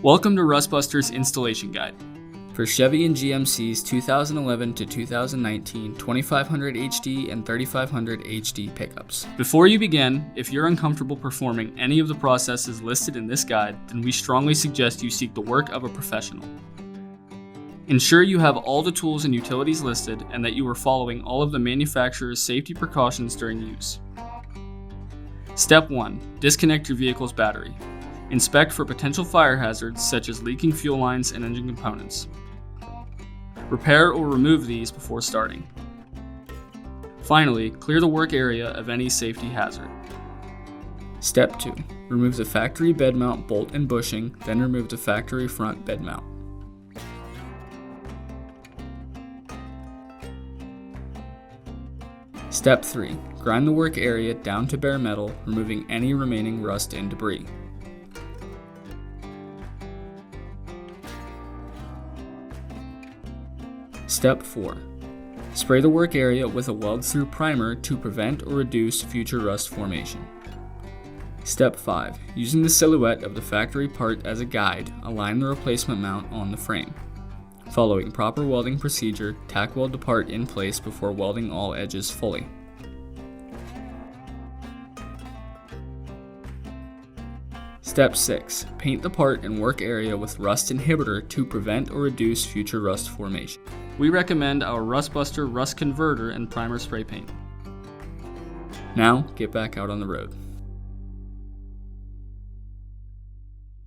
Welcome to Rustbuster's Installation Guide. For Chevy and GMC's 2011 to 2019 2500 HD and 3500 HD pickups. Before you begin, if you're uncomfortable performing any of the processes listed in this guide, then we strongly suggest you seek the work of a professional. Ensure you have all the tools and utilities listed and that you are following all of the manufacturer's safety precautions during use. Step 1. Disconnect your vehicle's battery. Inspect for potential fire hazards such as leaking fuel lines and engine components. Repair or remove these before starting. Finally, clear the work area of any safety hazard. Step 2. Remove the factory bed mount bolt and bushing, then remove the factory front bed mount. Step 3. Grind the work area down to bare metal, removing any remaining rust and debris. Step 4. Spray the work area with a weld-through primer to prevent or reduce future rust formation. Step 5. Using the silhouette of the factory part as a guide, align the replacement mount on the frame. Following proper welding procedure, tack weld the part in place before welding all edges fully. Step 6. Paint the part and work area with rust inhibitor to prevent or reduce future rust formation. We recommend our Rustbuster Rust Converter and Primer Spray Paint. Now, get back out on the road.